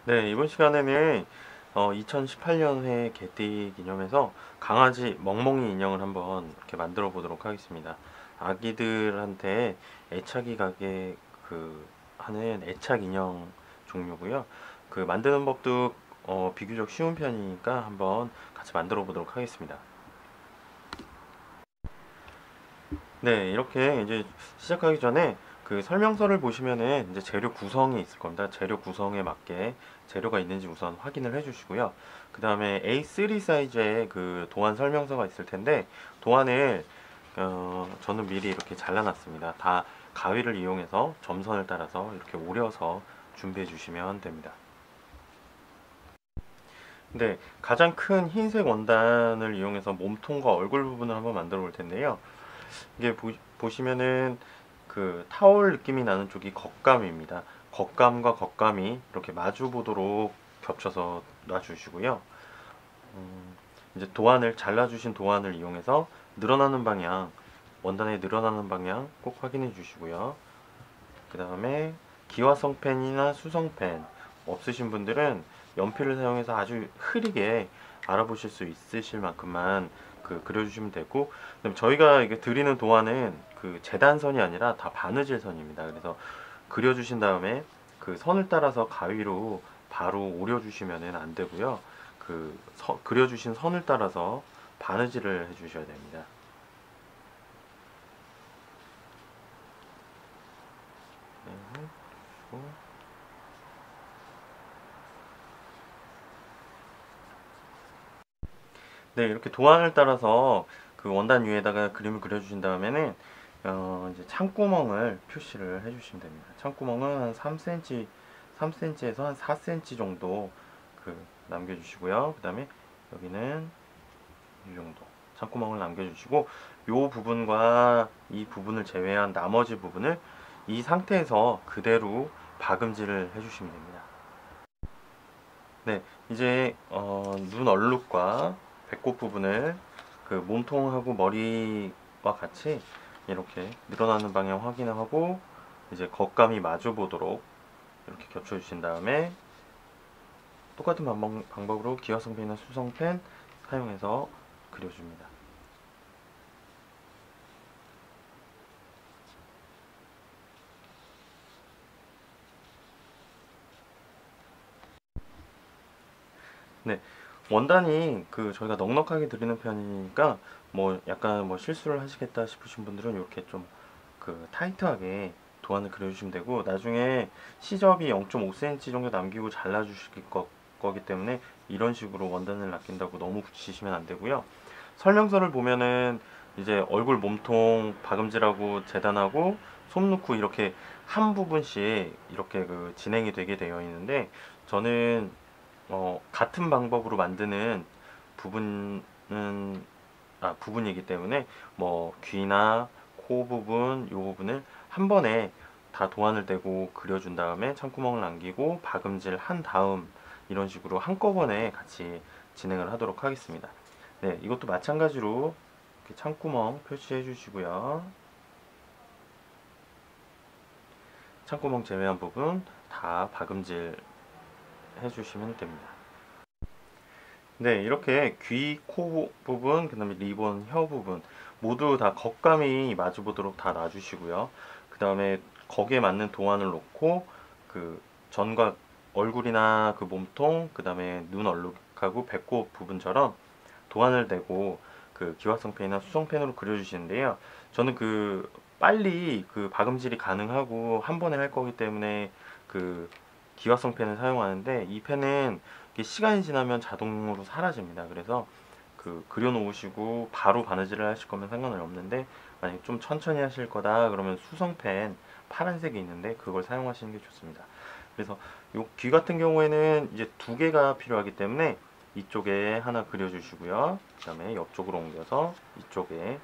네, 이번 시간에는 2018년회 개띠 기념해서 강아지 멍멍이 인형을 한번 이렇게 만들어 보도록 하겠습니다. 아기들한테 애착이 가게 하는 애착 인형 종류고요. 그 만드는 법도 비교적 쉬운 편이니까 한번 같이 만들어 보도록 하겠습니다. 네, 이렇게 이제 시작하기 전에 그 설명서를 보시면은 이제 재료 구성이 있을 겁니다. 재료 구성에 맞게 재료가 있는지 우선 확인을 해주시고요. 그 다음에 A3 사이즈의 그 도안 설명서가 있을 텐데 도안을 저는 미리 이렇게 잘라놨습니다. 다 가위를 이용해서 점선을 따라서 이렇게 오려서 준비해 주시면 됩니다. 네, 가장 큰 흰색 원단을 이용해서 몸통과 얼굴 부분을 한번 만들어 볼 텐데요. 이게 보시면은 그 타올 느낌이 나는 쪽이 겉감입니다. 겉감과 겉감이 이렇게 마주 보도록 겹쳐서 놔주시고요. 음, 이제 도안을 잘라주신 도안을 이용해서 늘어나는 방향, 원단의 늘어나는 방향 꼭 확인해 주시고요. 그 다음에 기화성 펜이나 수성 펜 없으신 분들은 연필을 사용해서 아주 흐리게 알아보실 수 있으실 만큼만 그려주시면 되고, 그다음에 저희가 이게 드리는 도안은 그 재단선이 아니라 다 바느질 선입니다. 그래서 그려주신 다음에 그 선을 따라서 가위로 바로 오려주시면 안 되고요. 그려주신 선을 따라서 바느질을 해주셔야 됩니다. 네, 그리고 네, 이렇게 도안을 따라서 그 원단 위에다가 그림을 그려주신 다음에는 이제 창구멍을 표시를 해주시면 됩니다. 창구멍은 한 3cm, 3cm에서 한 4cm 정도 남겨주시고요. 그 다음에 여기는 이 정도 창구멍을 남겨주시고 이 부분과 이 부분을 제외한 나머지 부분을 이 상태에서 그대로 박음질을 해주시면 됩니다. 네, 이제 눈 얼룩과 배꼽 부분을 그 몸통하고 머리와 같이 이렇게 늘어나는 방향 확인하고 이제 겉감이 마주 보도록 이렇게 겹쳐 주신 다음에 똑같은 방법으로 기화성펜이나 수성펜 사용해서 그려줍니다. 네, 원단이 저희가 넉넉하게 드리는 편이니까 뭐 약간 뭐 실수를 하시겠다 싶으신 분들은 이렇게 좀 타이트하게 도안을 그려주시면 되고, 나중에 시접이 0.5cm 정도 남기고 잘라주실 거기 때문에 이런 식으로 원단을 낚인다고 너무 붙이시면 안 되고요. 설명서를 보면은 이제 얼굴 몸통 박음질하고 재단하고 솜 넣고 이렇게 한 부분씩 이렇게 진행이 되게 되어 있는데, 저는 같은 방법으로 만드는 부분은 부분이기 때문에 뭐 귀나 코 부분, 요 부분을 한 번에 다 도안을 떼고 그려준 다음에 창구멍을 남기고 박음질 한 다음 이런 식으로 한꺼번에 같이 진행을 하도록 하겠습니다. 네, 이것도 마찬가지로 이렇게 창구멍 표시해 주시고요. 창구멍 제외한 부분 다 박음질 해주시면 됩니다. 네, 이렇게 귀, 코 부분, 그 다음에 리본, 혀 부분 모두 다 겉감이 마주보도록 다 놔주시고요. 그 다음에 거기에 맞는 도안을 놓고 전과 얼굴이나 몸통, 그 다음에 눈 얼룩하고 배꼽 부분처럼 도안을 대고 기화성펜이나 수성펜으로 그려주시는데요. 저는 빨리 박음질이 가능하고 한 번에 할 거기 때문에 기화성 펜을 사용하는데, 이 펜은 시간이 지나면 자동으로 사라집니다. 그래서 그려 놓으시고 바로 바느질을 하실 거면 상관은 없는데, 만약에 좀 천천히 하실 거다 그러면 수성펜 파란색이 있는데 그걸 사용하시는 게 좋습니다. 그래서 요 귀 같은 경우에는 이제 두 개가 필요하기 때문에 이쪽에 하나 그려주시고요. 그 다음에 옆쪽으로 옮겨서 이쪽에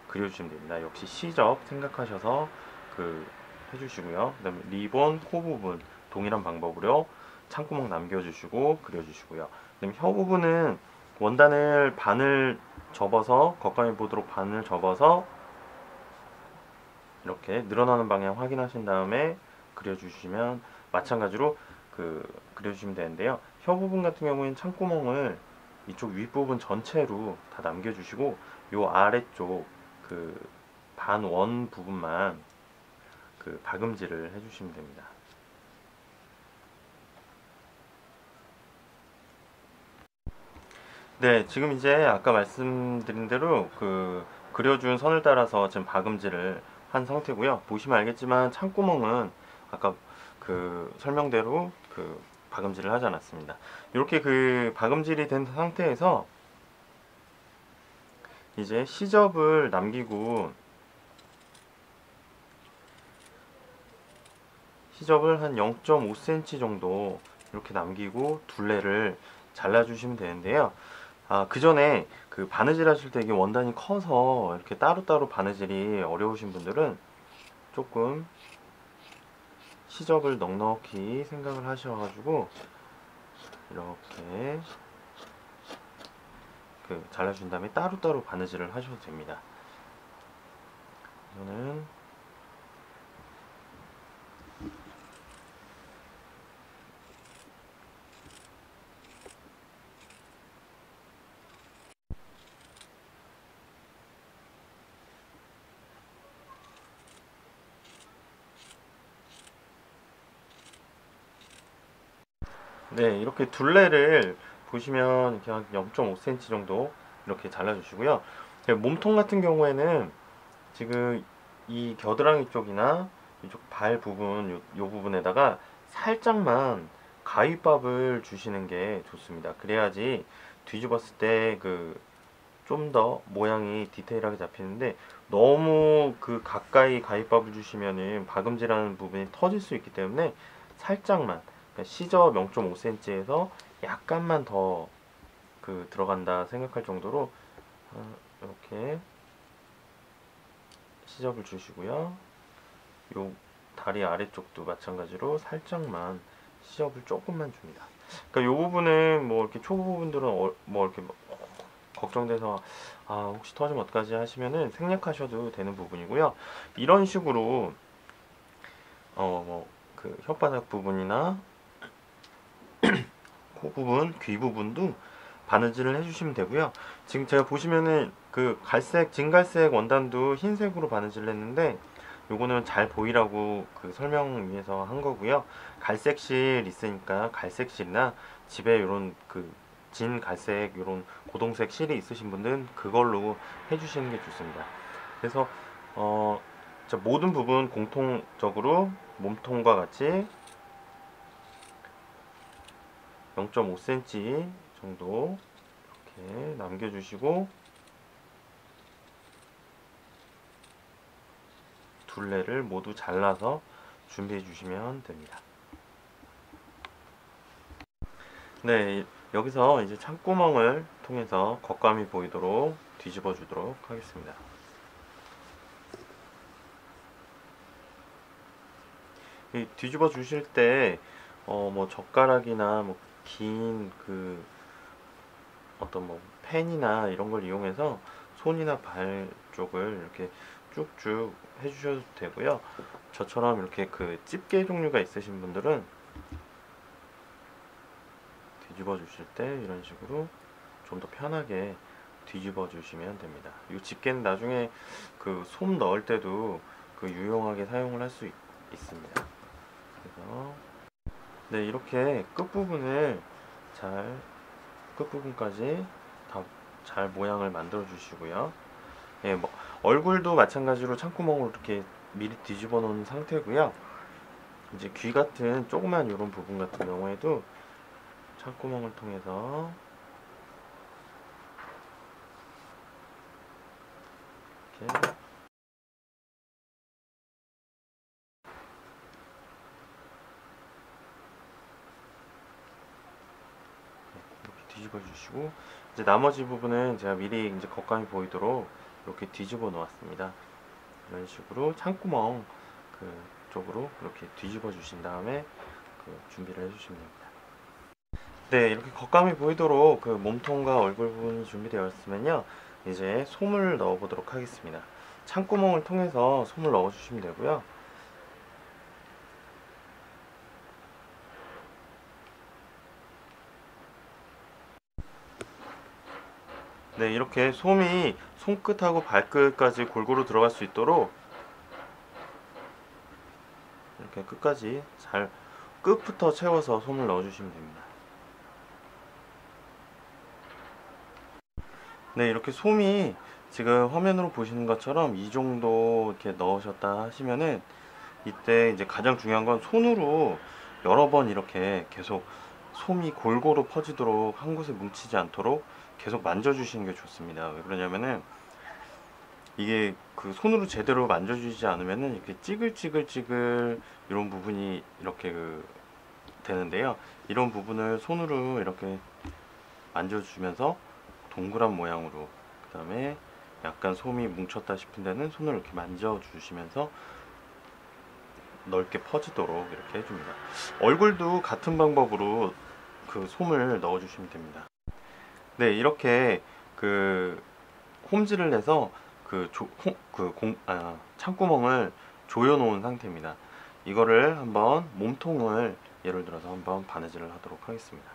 그려주시면 됩니다. 역시 시접 생각하셔서 해주시고요. 그 다음에 리본, 코 부분 동일한 방법으로 창구멍 남겨주시고 그려주시고요. 그 다음에 혀 부분은 원단을 반을 접어서 겉감이 보도록 반을 접어서 이렇게 늘어나는 방향 확인하신 다음에 그려주시면, 마찬가지로 그려주시면 되는데요. 혀 부분 같은 경우에는 창구멍을 이쪽 윗부분 전체로 다 남겨주시고 요 아래쪽 그 반원 부분만 그 박음질을 해주시면 됩니다. 네, 지금 이제 아까 말씀드린 대로 그려준 선을 따라서 지금 박음질을 한 상태고요. 보시면 알겠지만 창구멍은 아까 그 설명대로 그 박음질을 하지 않았습니다. 이렇게 그 박음질이 된 상태에서 이제 시접을 남기고 시접을 한 0.5cm 정도 이렇게 남기고 둘레를 잘라주시면 되는데요. 그 전에 그 바느질 하실 때 이게 원단이 커서 이렇게 따로따로 바느질이 어려우신 분들은 조금 시접을 넉넉히 생각을 하셔가지고 이렇게 잘라준 다음에 따로따로 바느질을 하셔도 됩니다. 이거는 네, 이렇게 둘레를 보시면 이렇게 한 0.5cm 정도 이렇게 잘라주시고요. 몸통 같은 경우에는 지금 이 겨드랑이 쪽이나 이쪽 발 부분, 요 부분에다가 살짝만 가위밥을 주시는 게 좋습니다. 그래야지 뒤집었을 때 좀 더 모양이 디테일하게 잡히는데 너무 가까이 가위밥을 주시면은 박음질하는 부분이 터질 수 있기 때문에 살짝만 시접 0.5cm에서 약간만 더 들어간다 생각할 정도로 이렇게 시접을 주시고요. 요 다리 아래쪽도 마찬가지로 살짝만 시접을 조금만 줍니다. 그러니까 요 부분은 뭐 이렇게 초보 분들은 뭐 이렇게 걱정돼서 혹시 터지면 어떡하지 하시면은 생략하셔도 되는 부분이고요. 이런 식으로 혓바닥 부분이나 코 부분, 귀 부분도 바느질을 해주시면 되고요. 지금 제가 보시면은 진갈색 원단도 흰색으로 바느질을 했는데 요거는 잘 보이라고 설명 위해서 한 거고요. 갈색실 있으니까 갈색실이나 집에 요런 진 갈색 요런 고동색 실이 있으신 분들은 그걸로 해주시는 게 좋습니다. 그래서 모든 부분 공통적으로 몸통과 같이 0.5cm 정도 이렇게 남겨주시고 둘레를 모두 잘라서 준비해 주시면 됩니다. 네, 여기서 이제 창구멍을 통해서 겉감이 보이도록 뒤집어 주도록 하겠습니다. 뒤집어 주실 때 뭐 젓가락이나 뭐 긴 어떤 뭐 펜이나 이런 걸 이용해서 손이나 발 쪽을 이렇게 쭉쭉 해주셔도 되고요. 저처럼 이렇게 집게 종류가 있으신 분들은 뒤집어 주실 때 이런 식으로 좀 더 편하게 뒤집어 주시면 됩니다. 이 집게는 나중에 솜 넣을 때도 유용하게 사용을 할 수 있습니다. 그래서 네, 이렇게 끝부분까지 다 잘 모양을 만들어 주시고요. 예, 뭐 얼굴도 마찬가지로 창구멍으로 이렇게 미리 뒤집어 놓은 상태고요. 이제 귀 같은 조그만 이런 부분 같은 경우에도 창구멍을 통해서 이렇게 뒤집어 주시고 이제 나머지 부분은 제가 미리 이제 겉감이 보이도록 이렇게 뒤집어 놓았습니다. 이런 식으로 창구멍 쪽으로 이렇게 뒤집어 주신 다음에 준비를 해주시면 됩니다. 네, 이렇게 겉감이 보이도록 몸통과 얼굴 부분이 준비되었으면요, 이제 솜을 넣어 보도록 하겠습니다. 창구멍을 통해서 솜을 넣어 주시면 되고요. 네, 이렇게 솜이 손끝하고 발끝까지 골고루 들어갈 수 있도록 이렇게 끝까지 잘 끝부터 채워서 솜을 넣어주시면 됩니다. 네, 이렇게 솜이 지금 화면으로 보시는 것처럼 이 정도 이렇게 넣으셨다 하시면은 이때 이제 가장 중요한 건 손으로 여러 번 이렇게 계속 솜이 골고루 퍼지도록 한 곳에 뭉치지 않도록 계속 만져주시는 게 좋습니다. 왜 그러냐면은 이게 그 손으로 제대로 만져주지 않으면은 이렇게 찌글찌글찌글 이런 부분이 이렇게 되는데요. 이런 부분을 손으로 이렇게 만져주면서 동그란 모양으로, 그 다음에 약간 솜이 뭉쳤다 싶은 데는 손을 이렇게 만져주시면서 넓게 퍼지도록 이렇게 해줍니다. 얼굴도 같은 방법으로 그 솜을 넣어주시면 됩니다. 네, 이렇게 그 홈질을 해서 창구멍을 조여 놓은 상태입니다. 이거를 한번 몸통을 예를 들어서 한번 바느질을 하도록 하겠습니다.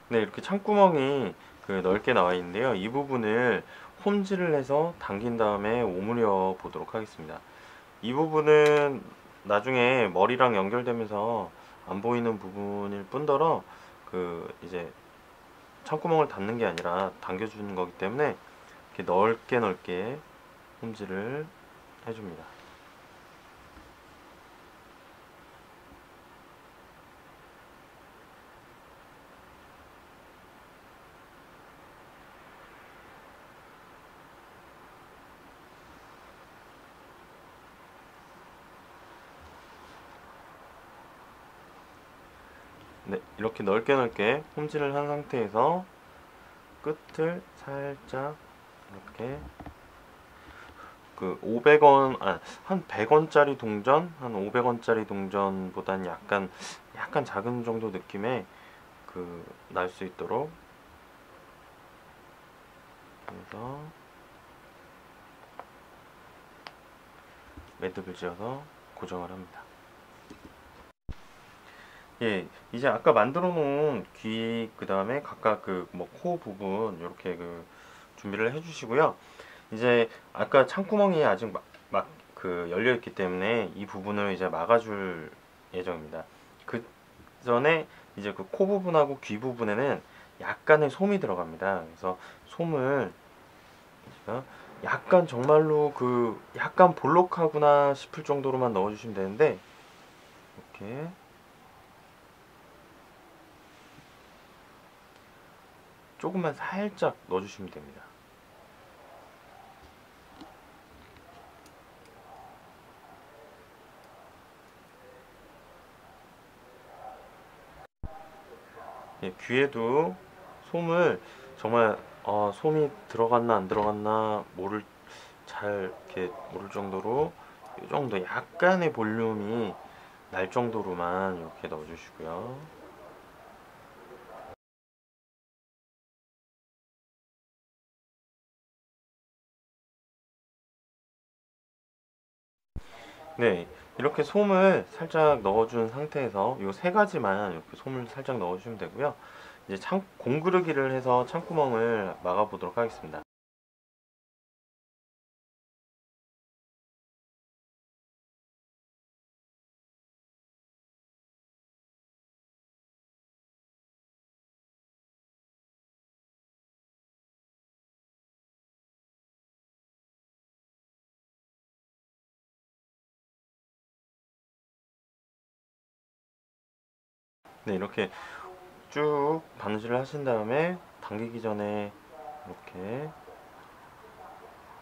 네, 이렇게 창구멍이 넓게 나와 있는데요. 이 부분을 홈질을 해서 당긴 다음에 오므려 보도록 하겠습니다. 이 부분은 나중에 머리랑 연결되면서 안 보이는 부분일 뿐더러 이제 창구멍을 닫는 게 아니라 당겨주는 거기 때문에 이렇게 넓게 넓게 홈질을 해줍니다. 네, 이렇게 넓게 넓게 홈질을 한 상태에서 끝을 살짝 이렇게 500원, 한 100원짜리 동전, 한 500원짜리 동전보다는 약간 작은 정도 느낌의 날 수 있도록 그래서 매듭을 지어서 고정을 합니다. 예, 이제 아까 만들어 놓은 귀, 그 다음에 각각 코 부분 이렇게 준비를 해 주시고요. 이제 아까 창구멍이 아직 열려 있기 때문에 이 부분을 이제 막아줄 예정입니다. 그 전에 이제 코 부분하고 귀 부분에는 약간의 솜이 들어갑니다. 그래서 솜을 제가 약간 정말로 약간 볼록하구나 싶을 정도로만 넣어주시면 되는데 이렇게 조금만 살짝 넣어주시면 됩니다. 예, 귀에도 솜을 정말 솜이 들어갔나 안 들어갔나 잘 이렇게 모를 정도로 이 정도 약간의 볼륨이 날 정도로만 이렇게 넣어주시고요. 네, 이렇게 솜을 살짝 넣어준 상태에서 이 세 가지만 이렇게 솜을 살짝 넣어주시면 되고요. 이제 공구르기를 해서 창구멍을 막아보도록 하겠습니다. 네, 이렇게 쭉 바느질을 하신 다음에 당기기 전에 이렇게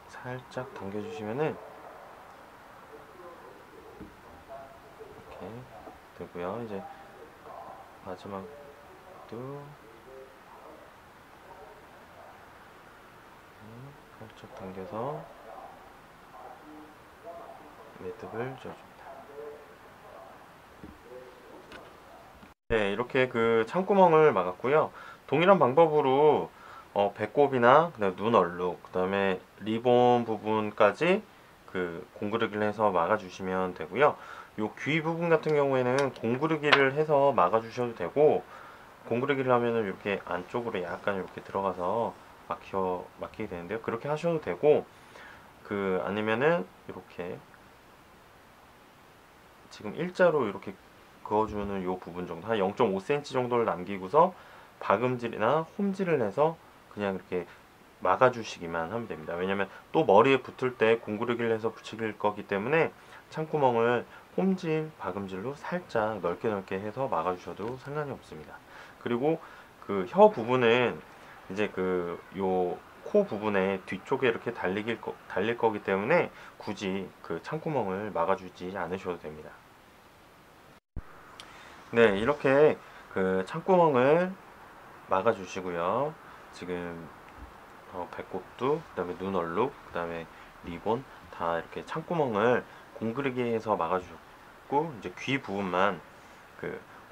살짝 당겨주시면은 이렇게 되고요. 이제 마지막도 살짝 당겨서 매듭을 지어줍니다. 네, 이렇게 창구멍을 막았고요. 동일한 방법으로 배꼽이나 그다음에 눈 얼룩, 그다음에 리본 부분까지 공구르기를 해서 막아주시면 되고요. 요 귀 부분 같은 경우에는 공구르기를 해서 막아주셔도 되고 공구르기를 하면은 이렇게 안쪽으로 약간 이렇게 들어가서 막히게 되는데요. 그렇게 하셔도 되고, 아니면은 이렇게 지금 일자로 이렇게 그어주는 요 부분 정도 한 0.5cm 정도를 남기고서 박음질이나 홈질을 해서 그냥 이렇게 막아주시기만 하면 됩니다. 왜냐면 또 머리에 붙을 때 공구르기를 해서 붙일 거기 때문에 창구멍을 홈질, 박음질로 살짝 넓게 해서 막아주셔도 상관이 없습니다. 그리고 그 혀 부분은 이제 요 코 부분에 뒤쪽에 이렇게 달릴 거기 때문에 굳이 그 창구멍을 막아주지 않으셔도 됩니다. 네, 이렇게 그 창구멍을 막아주시고요. 지금 배꼽두, 그 다음에 눈 얼룩, 그 다음에 리본 다 이렇게 창구멍을 공그르기해서 막아주셨고, 이제 귀 부분만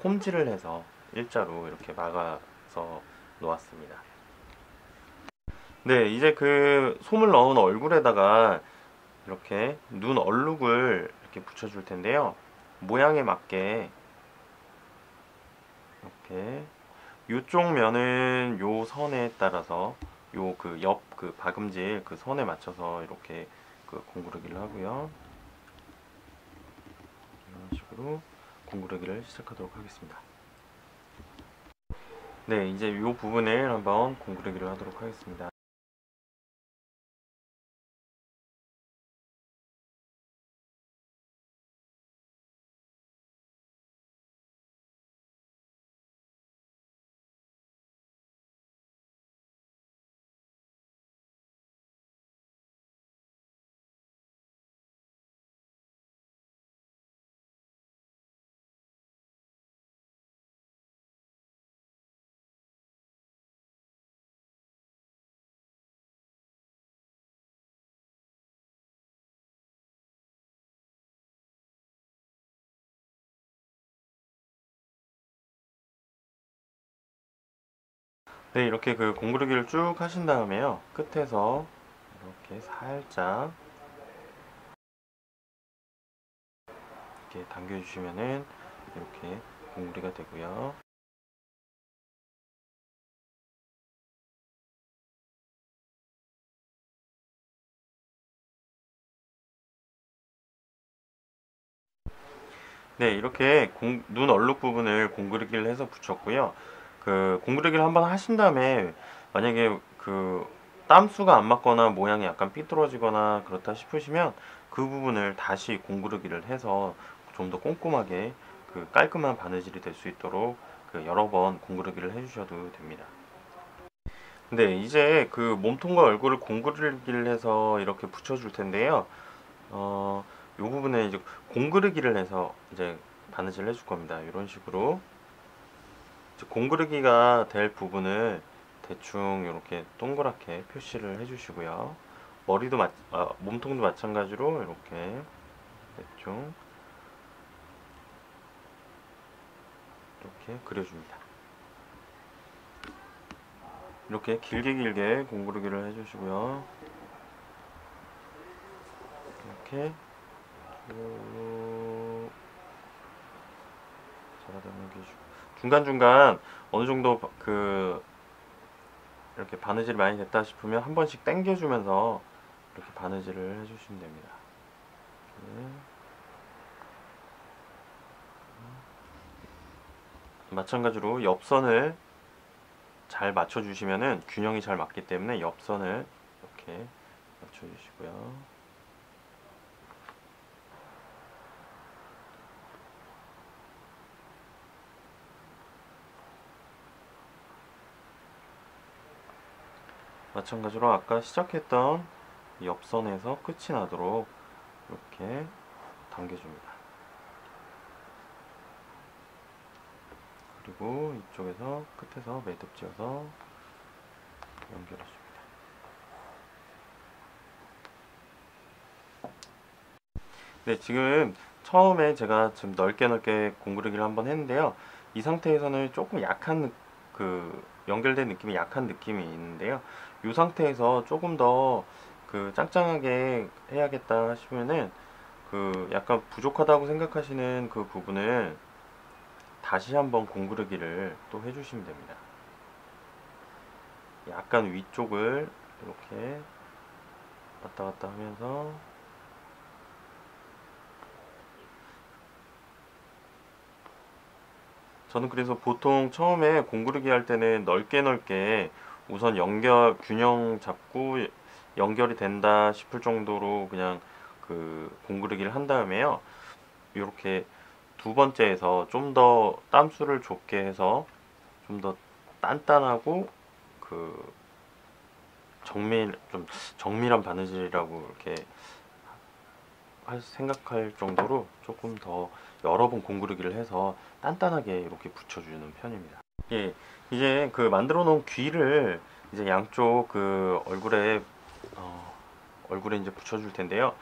홈질을 해서 일자로 이렇게 막아서 놓았습니다. 네, 이제 솜을 넣은 얼굴에다가 이렇게 눈 얼룩을 이렇게 붙여줄 텐데요. 모양에 맞게 이렇게 요쪽 면은 요 선에 따라서 요 옆 박음질 선에 맞춰서 이렇게 공구르기를 하고요. 이런 식으로 공구르기를 시작하도록 하겠습니다. 네, 이제 요 부분을 한번 공구르기를 하도록 하겠습니다. 네, 이렇게 공구르기를 쭉 하신 다음에요. 끝에서 이렇게 살짝 이렇게 당겨주시면은 이렇게 공구리가 되고요. 네, 이렇게 눈 얼룩 부분을 공구르기를 해서 붙였고요. 공구르기를 한번 하신 다음에 만약에 땀수가 안 맞거나 모양이 약간 삐뚤어지거나 그렇다 싶으시면 그 부분을 다시 공구르기를 해서 좀 더 꼼꼼하게 깔끔한 바느질이 될 수 있도록 여러 번 공구르기를 해주셔도 됩니다. 네, 이제 몸통과 얼굴을 공구르기를 해서 이렇게 붙여줄 텐데요. 요 부분에 이제 공그르기를 해서 이제 바느질을 해줄 겁니다. 이런 식으로 이제 공그르기가 될 부분을 대충 이렇게 동그랗게 표시를 해주시고요. 몸통도 마찬가지로 이렇게 대충 이렇게 그려줍니다. 이렇게 길게 공구르기를 해주시고요. 이렇게 중간중간 어느 정도 이렇게 바느질이 많이 됐다 싶으면 한 번씩 당겨주면서 이렇게 바느질을 해주시면 됩니다. 이렇게. 마찬가지로 옆선을 잘 맞춰주시면은 균형이 잘 맞기 때문에 옆선을 이렇게 맞춰주시고요. 마찬가지로 아까 시작했던 옆선에서 끝이 나도록 이렇게 당겨줍니다. 그리고 이쪽에서 끝에서 매듭 지어서 연결해줍니다. 네, 지금 처음에 제가 좀 넓게 공구르기를 한번 했는데요. 이 상태에서는 조금 약한 연결된 느낌이 약한 느낌이 있는데요. 이 상태에서 조금 더 짱짱하게 해야겠다 싶으면은 약간 부족하다고 생각하시는 그 부분을 다시 한번 공구르기를 또 해주시면 됩니다. 약간 위쪽을 이렇게 왔다 갔다 하면서 저는 그래서 보통 처음에 공구르기 할 때는 넓게 우선 균형 잡고 연결이 된다 싶을 정도로 그냥 그 공구르기를 한 다음에요. 이렇게 두 번째에서 좀 더 땀수를 좁게 해서 좀 더 단단하고 그 좀 정밀한 바느질이라고 이렇게 생각할 정도로 조금 더 여러 번 공구르기를 해서 단단하게 이렇게 붙여주는 편입니다. 예, 이제 그 만들어 놓은 귀를 이제 양쪽 그 얼굴에 이제 붙여줄 텐데요.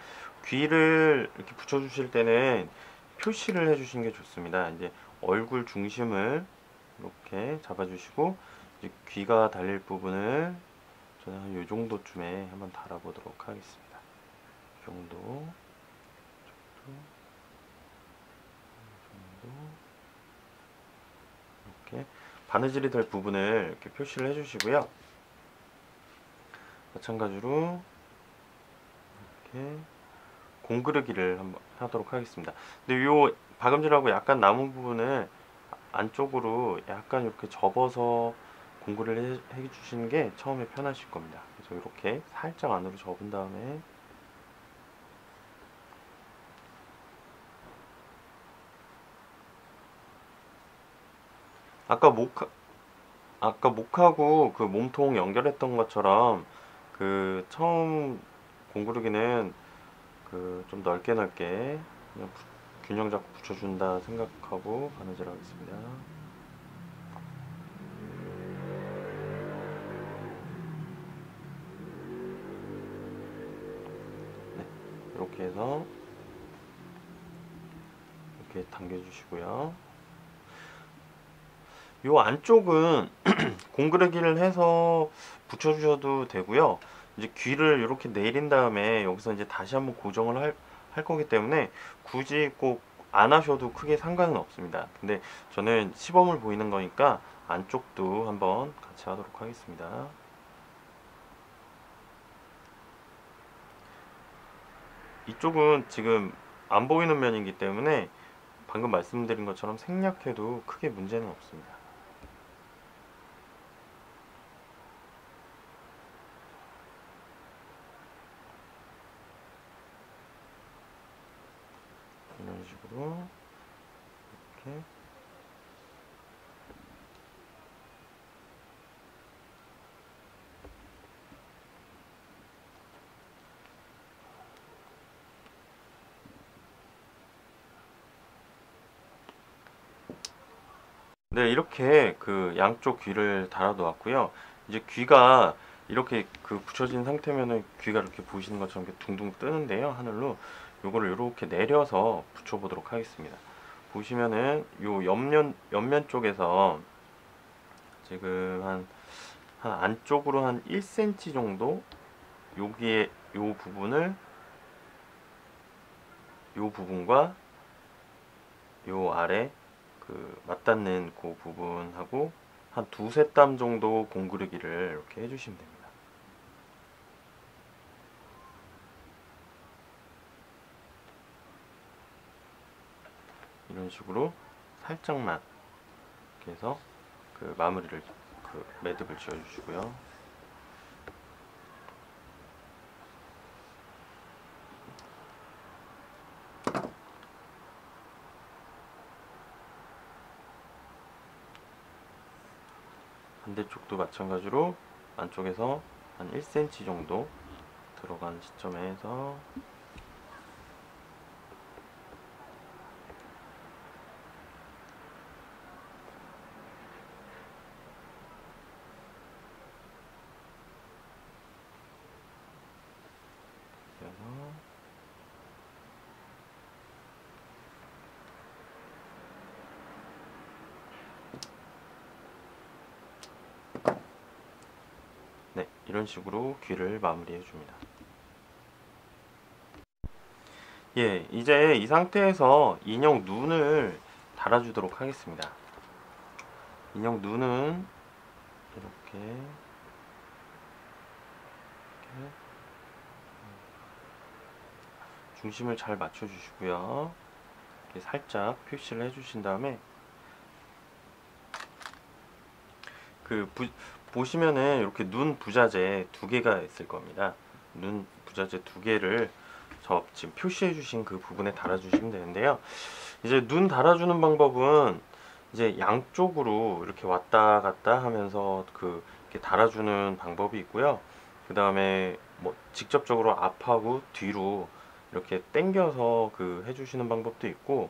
귀를 이렇게 붙여주실 때는 표시를 해주시는 게 좋습니다. 이제 얼굴 중심을 이렇게 잡아주시고 이제 귀가 달릴 부분을 저는 한 이 정도쯤에 한번 달아보도록 하겠습니다. 이 정도. 이렇게 바느질이 될 부분을 이렇게 표시를 해주시고요. 마찬가지로 이렇게 공그르기를 한번 하도록 하겠습니다. 근데 요 박음질하고 약간 남은 부분을 안쪽으로 약간 이렇게 접어서 공구를 해주시는 게 처음에 편하실 겁니다. 그래서 이렇게 살짝 안으로 접은 다음에 아까 목하고 그 몸통 연결했던 것처럼 그 처음 공구르기는 그 좀 넓게 그냥 균형 잡고 붙여준다 생각하고 바느질 하겠습니다. 네, 이렇게 해서 이렇게 당겨주시고요. 요 안쪽은 공그르기를 해서 붙여주셔도 되고요. 이제 귀를 이렇게 내린 다음에 여기서 이제 다시 한번 고정을 할 거기 때문에 굳이 꼭 안 하셔도 크게 상관은 없습니다. 근데 저는 시범을 보이는 거니까 안쪽도 한번 같이 하도록 하겠습니다. 이쪽은 지금 안 보이는 면이기 때문에 방금 말씀드린 것처럼 생략해도 크게 문제는 없습니다. 이런 식으로 이렇게 네, 이렇게 그 양쪽 귀를 달아 놓았고요. 이제 귀가 이렇게 그 붙여진 상태면은 귀가 이렇게 보시는 것처럼 이렇게 둥둥 뜨는데요. 하늘로 요거를 이렇게 내려서 붙여 보도록 하겠습니다. 보시면은 요 옆면 쪽에서 지금 한 안쪽으로 한 1cm 정도 여기에 요 부분과 요 아래 그 맞닿는 그 부분하고 한 두세 땀 정도 공구르기를 이렇게 해주시면 됩니다. 이런 식으로 살짝만 이렇게 해서 그 마무리를 그 매듭을 지어주시고요. 반대쪽도 마찬가지로 안쪽에서 한 1cm 정도 들어간 시점에서 네, 이런 식으로 귀를 마무리해 줍니다. 예, 이제 이 상태에서 인형 눈을 달아주도록 하겠습니다. 인형 눈은 이렇게 중심을 잘 맞춰주시고요. 이렇게 살짝 표시를 해주신 다음에 보시면은 이렇게 눈 부자재 두 개가 있을 겁니다. 눈 부자재 두 개를 지금 표시해 주신 그 부분에 달아주시면 되는데요. 이제 눈 달아주는 방법은 이제 양쪽으로 이렇게 왔다 갔다 하면서 이렇게 달아주는 방법이 있고요. 그 다음에 뭐 직접적으로 앞하고 뒤로 이렇게 당겨서 해주시는 방법도 있고,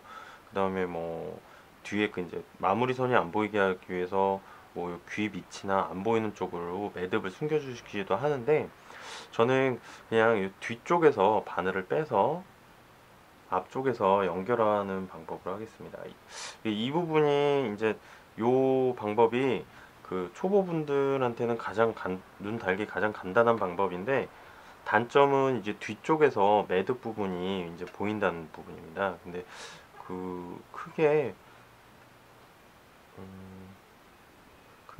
그 다음에 뭐 뒤에 이제 마무리선이 안 보이게 하기 위해서 뭐 귀 밑이나 안 보이는 쪽으로 매듭을 숨겨주시기도 하는데, 저는 그냥 이 뒤쪽에서 바늘을 빼서 앞쪽에서 연결하는 방법으로 하겠습니다. 이 부분이 이제 요 방법이 초보분들한테는 눈 달기 가장 간단한 방법인데, 단점은 이제 뒤쪽에서 매듭 부분이 이제 보인다는 부분입니다. 근데 크게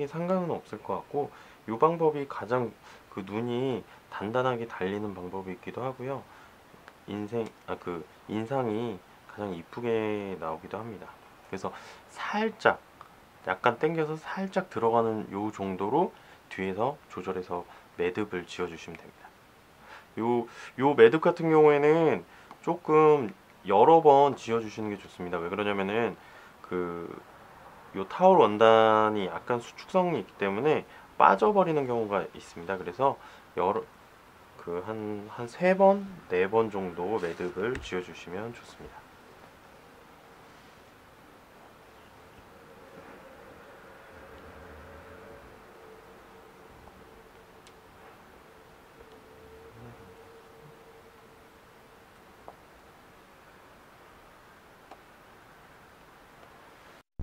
상관은 없을 것 같고, 이 방법이 가장 눈이 단단하게 달리는 방법이기도 하고요. 인상이 가장 이쁘게 나오기도 합니다. 그래서 살짝 약간 당겨서 살짝 들어가는 요 정도로 뒤에서 조절해서 매듭을 지어 주시면 됩니다. 요 매듭 같은 경우에는 조금 여러 번 지어 주시는 게 좋습니다. 왜 그러냐면은 요 타월 원단이 약간 수축성이 있기 때문에 빠져버리는 경우가 있습니다. 그래서 한 3번, 4번 정도 매듭을 지어 주시면 좋습니다.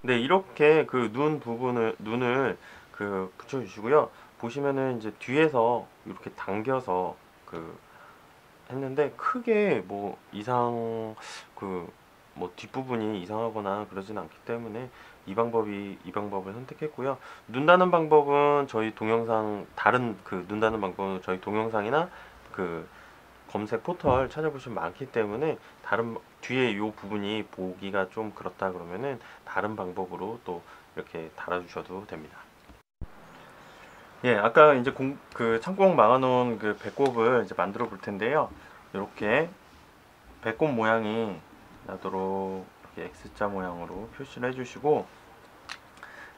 네, 이렇게 눈을 붙여주시고요. 보시면은 이제 뒤에서 이렇게 당겨서 했는데, 크게 뭐 뭐 뒷부분이 이상하거나 그러진 않기 때문에 이 방법을 선택했고요. 눈 다는 방법은 저희 동영상, 다른 눈 다는 방법은 저희 동영상이나 검색 포털 찾아보시면 많기 때문에, 뒤에 이 부분이 보기가 좀 그렇다 그러면은 다른 방법으로 또 이렇게 달아주셔도 됩니다. 예, 아까 이제 창고공 막아놓은 배꼽을 이제 만들어 볼 텐데요. 이렇게 배꼽 모양이 나도록 이렇게 X자 모양으로 표시를 해주시고,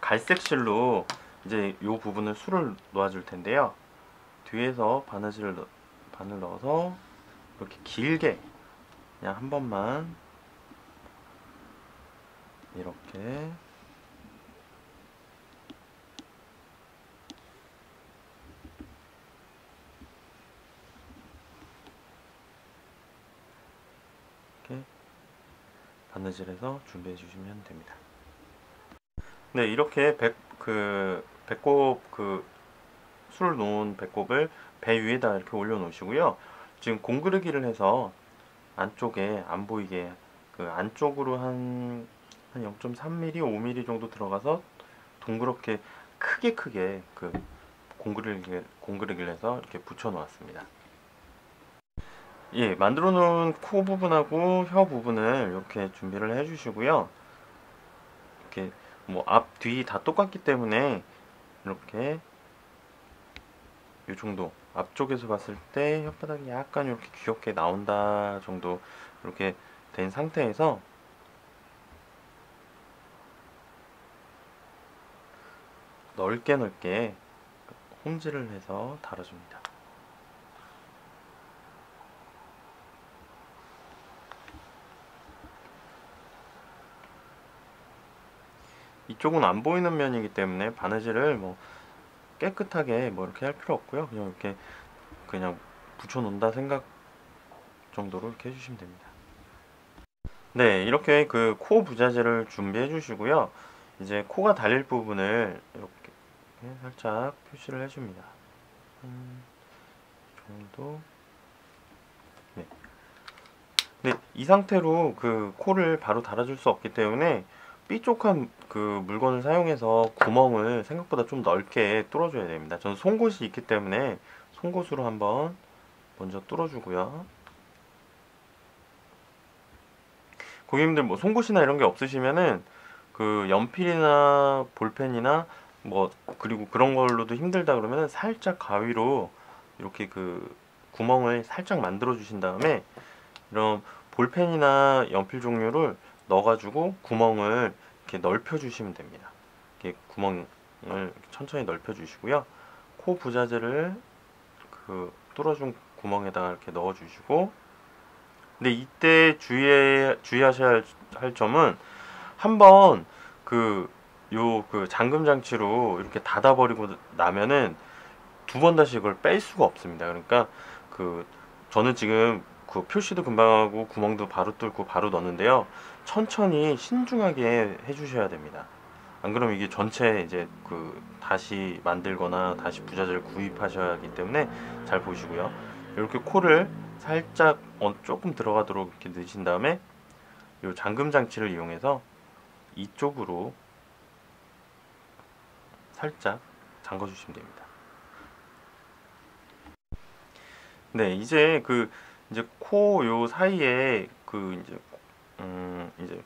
갈색 실로 이제 이 부분을 술을 놓아줄 텐데요. 뒤에서 바늘 넣어서 이렇게 길게 그냥 한 번만 이렇게 바느질해서 준비해 주시면 됩니다. 네, 이렇게 배꼽 술을 놓은 배꼽을 배 위에다 이렇게 올려 놓으시고요. 지금 공그르기를 해서 안쪽에 안 보이게 안쪽으로 한 0.3mm, 5mm 정도 들어가서 동그랗게 크게 공그르기를 해서 이렇게 붙여 놓았습니다. 예, 만들어 놓은 코 부분하고 혀 부분을 이렇게 준비를 해 주시고요. 이렇게 뭐 앞, 뒤 다 똑같기 때문에 이렇게 이 정도, 앞쪽에서 봤을 때 혓바닥이 약간 이렇게 귀엽게 나온다 정도 이렇게 된 상태에서 넓게 홈질을 해서 달아줍니다. 이쪽은 안 보이는 면이기 때문에 바느질을 뭐 깨끗하게 뭐 이렇게 할 필요 없고요. 그냥 붙여 놓는다 생각 정도로 이렇게 해주시면 됩니다. 네, 이렇게 코 부자재를 준비해 주시고요. 이제 코가 달릴 부분을 이렇게 살짝 표시를 해줍니다. 정도. 네. 네, 이 상태로 코를 바로 달아줄 수 없기 때문에 삐쪽한 물건을 사용해서 구멍을 생각보다 좀 넓게 뚫어줘야 됩니다. 저는 송곳이 있기 때문에 송곳으로 한번 먼저 뚫어주고요. 고객님들 뭐 송곳이나 이런 게 없으시면은 그 연필이나 볼펜이나 뭐 그리고 그런 걸로도 힘들다 그러면은 살짝 가위로 이렇게 그 구멍을 살짝 만들어 주신 다음에 이런 볼펜이나 연필 종류를 넣어가지고 구멍을 이렇게 넓혀 주시면 됩니다. 이렇게 구멍을 천천히 넓혀 주시고요. 코 부자재를 그 뚫어준 구멍에다가 이렇게 넣어 주시고, 근데 이때 주의하셔야 할 점은 한번 그 잠금 장치로 이렇게 닫아버리고 나면은 두 번 다시 이걸 뺄 수가 없습니다. 그러니까 그 저는 지금 그 표시도 금방 하고 구멍도 바로 뚫고 바로 넣는데요. 천천히 신중하게 해주셔야 됩니다. 안 그러면 이게 전체 이제 그 다시 만들거나 다시 부자재를 구입하셔야 하기 때문에 잘 보시고요. 이렇게 코를 살짝 조금 들어가도록 이렇게 넣으신 다음에 이 잠금 장치를 이용해서 이쪽으로 살짝 잠궈 주시면 됩니다. 네, 이제 이제 코 요 사이에 이제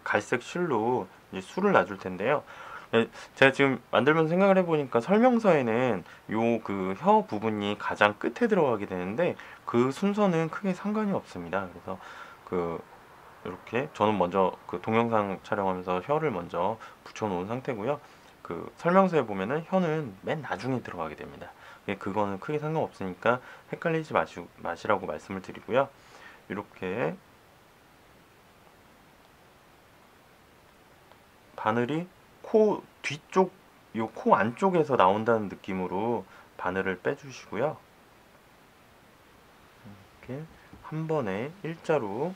갈색 실로 이제 술을 놔줄 텐데요. 네, 제가 지금 만들면서 생각을 해보니까 설명서에는 요 그 혀 부분이 가장 끝에 들어가게 되는데 그 순서는 크게 상관이 없습니다. 그래서 이렇게 저는 먼저 그 동영상 촬영하면서 혀를 먼저 붙여놓은 상태고요. 그 설명서에 보면은 혀는 맨 나중에 들어가게 됩니다. 그거는 크게 상관없으니까 헷갈리지 마시라고 말씀을 드리고요. 이렇게 바늘이 코 뒤쪽, 요 코 안쪽에서 나온다는 느낌으로 바늘을 빼주시고요. 이렇게 한 번에 일자로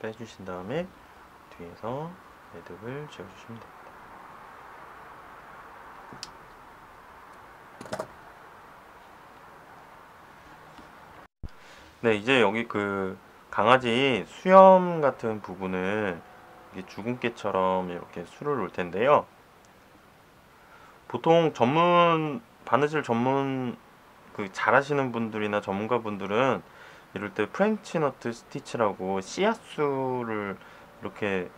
빼주신 다음에 뒤에서 매듭을 지어주시면 됩니다. 네, 이제 여기 그 강아지 수염 같은 부분을 주근깨처럼 이렇게 술을 놓을 텐데요. 보통 바느질 전문 잘하시는 분들이나 전문가 분들은 이럴 때 프렌치 너트 스티치라고 씨앗수를 이렇게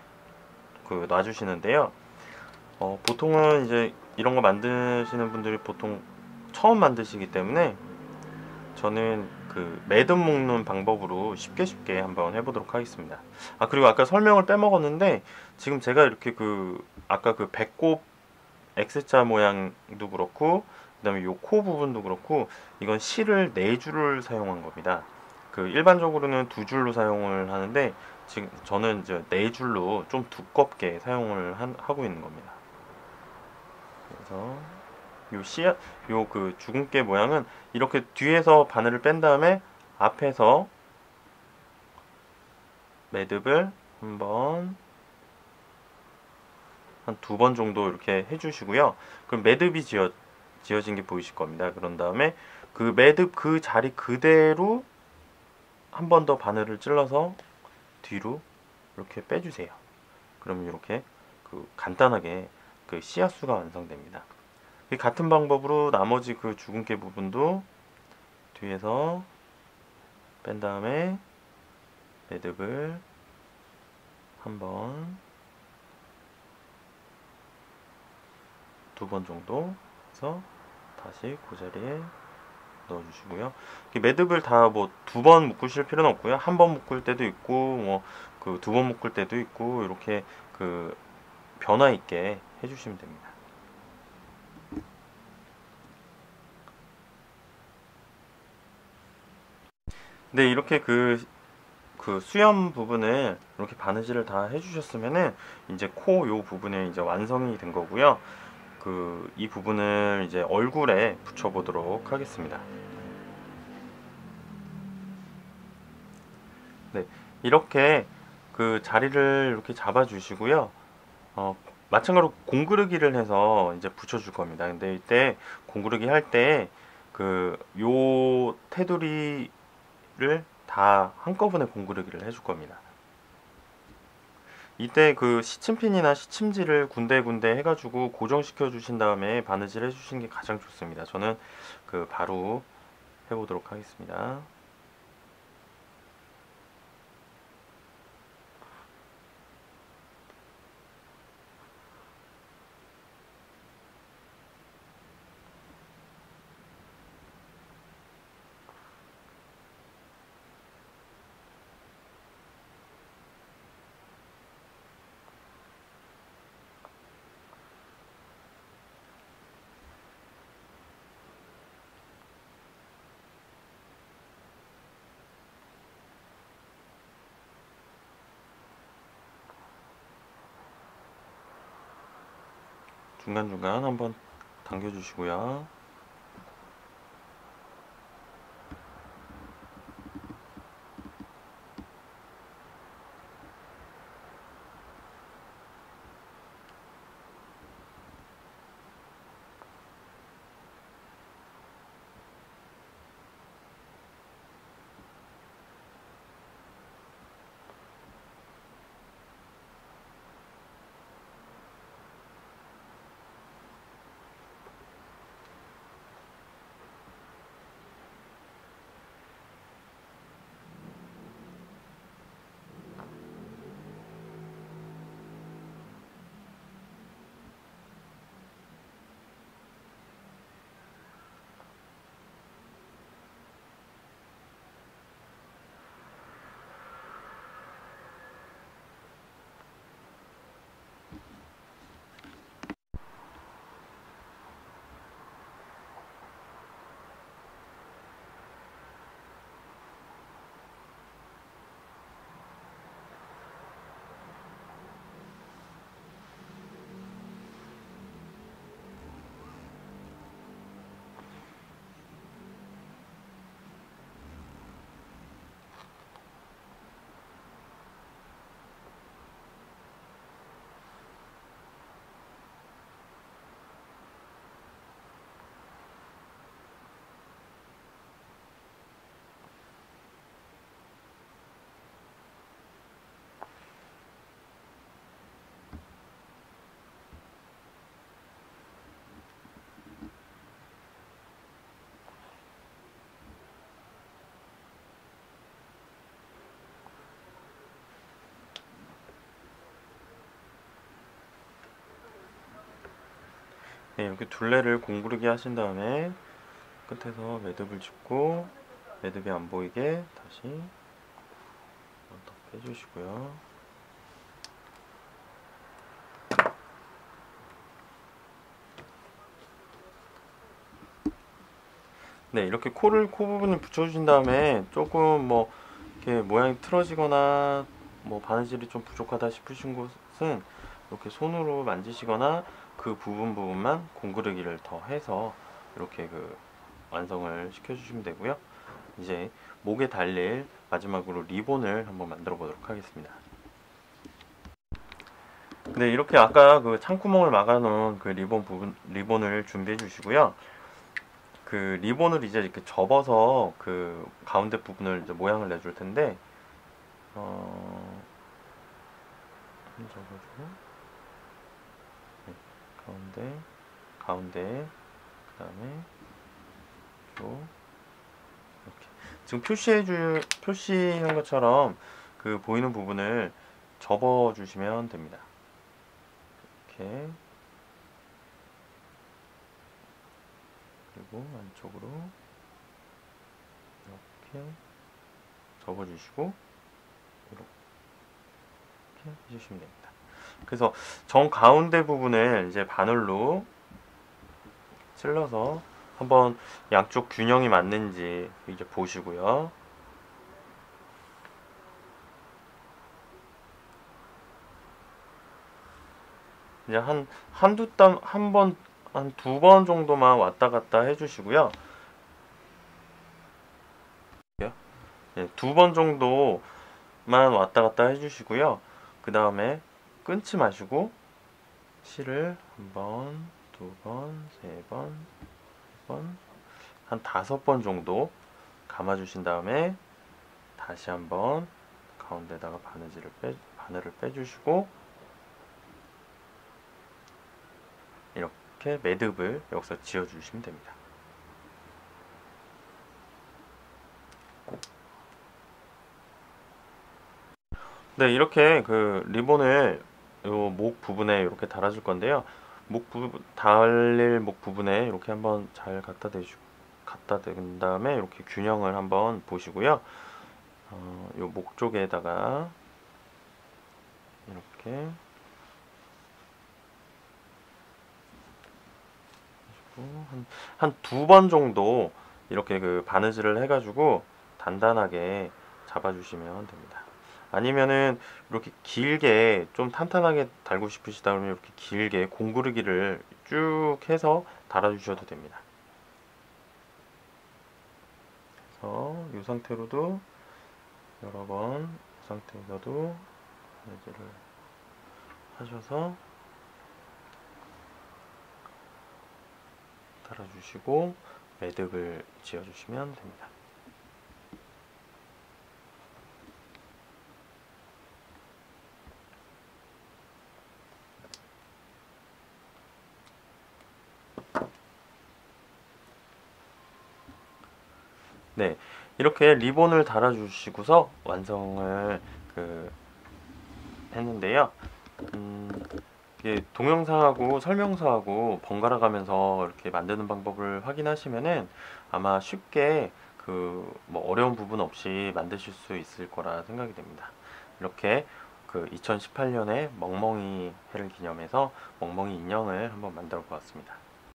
놔주시는데요. 보통은 이제 이런 거 만드시는 분들이 보통 처음 만드시기 때문에 저는 매듭 묶는 방법으로 쉽게 한번 해보도록 하겠습니다. 그리고 아까 설명을 빼먹었는데 지금 제가 이렇게 아까 배꼽 X자 모양도 그렇고 그 다음에 요 코 부분도 그렇고 이건 실을 4줄을 사용한 겁니다. 일반적으로는 2줄로 사용을 하는데 지금 저는 이제 4줄로 좀 두껍게 사용을 하고 있는 겁니다. 그래서 주근깨 모양은 이렇게 뒤에서 바늘을 뺀 다음에 앞에서 매듭을 한 2번 정도 이렇게 해주시고요. 그럼 매듭이 지어진 게 보이실 겁니다. 그런 다음에 매듭 자리 그대로 한 번 더 바늘을 찔러서 뒤로 이렇게 빼주세요. 그럼 이렇게 간단하게 씨앗수가 완성됩니다. 같은 방법으로 나머지 주근깨 부분도 뒤에서 뺀 다음에 매듭을 한 번, 2번 정도 해서 다시 그 자리에 넣어주시고요. 매듭을 다 2번 묶으실 필요는 없고요. 한 번 묶을 때도 있고 2번 묶을 때도 있고 이렇게 변화 있게 해주시면 됩니다. 네, 이렇게 수염 부분을 이렇게 바느질을 다 해주셨으면은 이제 코 요 부분에 이제 완성이 된 거고요. 이 부분을 이제 얼굴에 붙여보도록 하겠습니다. 네, 이렇게 자리를 이렇게 잡아주시고요. 마찬가지로 공구르기를 해서 이제 붙여줄 겁니다. 근데 이때 공구르기 할 때 요 테두리를 다 한꺼번에 공구르기를 해줄 겁니다. 이때 그 시침핀이나 시침지를 군데군데 해가지고 고정시켜 주신 다음에 바느질 해주시는 게 가장 좋습니다. 저는 그 바로 해보도록 하겠습니다. 중간중간 한번 당겨주시고요. 네, 이렇게 둘레를 공구르기 하신 다음에 끝에서 매듭을 짚고 매듭이 안 보이게 다시 더 빼주시고요. 네, 이렇게 코 부분을 붙여주신 다음에 조금 뭐 이렇게 모양이 틀어지거나 뭐 바느질이 좀 부족하다 싶으신 곳은 이렇게 손으로 만지시거나 그 부분만 공구르기를 더 해서 이렇게 그 완성을 시켜주시면 되고요. 이제 목에 달릴 마지막으로 리본을 한번 만들어 보도록 하겠습니다. 네, 이렇게 아까 그 창구멍을 막아놓은 그 리본을 준비해 주시고요. 그 리본을 이제 이렇게 접어서 그 가운데 부분을 이제 모양을 내줄 텐데, 접어주고, 네, 가운데, 그 다음에 또 이렇게 지금 표시한 것처럼 그 보이는 부분을 접어 주시면 됩니다. 이렇게. 그리고 안쪽으로 이렇게 접어주시고 이렇게 해주시면 됩니다. 그래서 정 가운데 부분을 이제 바늘로 찔러서 한번 양쪽 균형이 맞는지 이제 보시고요. 이제 한 두 번 정도만 왔다 갔다 해주시고요. 네, 두 번 정도만 왔다 갔다 해주시고요. 그 다음에 끊지 마시고 실을 한 번, 두 번, 세 번, 네 번, 한 5번 정도 감아주신 다음에 다시 한번 가운데다가 바늘을 빼주시고 이렇게 매듭을 여기서 지어주시면 됩니다. 네, 이렇게 그 리본을 요 목 부분에 이렇게 달아줄 건데요. 달릴 목 부분에 이렇게 한번 잘 갖다 댄 다음에 이렇게 균형을 한번 보시고요. 요 목 쪽에다가 이렇게 한 두 번 정도 이렇게 그 바느질을 해가지고 단단하게 잡아주시면 됩니다. 아니면은 이렇게 길게 좀 탄탄하게 달고 싶으시다 그러면 이렇게 길게 공구르기를 쭉 해서 달아주셔도 됩니다. 그래서 이 상태로도 여러 번, 이 상태에서도 바느질을 하셔서 달아주시고 매듭을 지어주시면 됩니다. 네, 이렇게 리본을 달아주시고서 완성을 했는데요. 이게 동영상하고 설명서하고 번갈아 가면서 이렇게 만드는 방법을 확인하시면은 아마 쉽게 뭐 어려운 부분 없이 만드실 수 있을 거라 생각이 됩니다. 이렇게 2018년에 멍멍이 해를 기념해서 멍멍이 인형을 한번 만들어 보았습니다.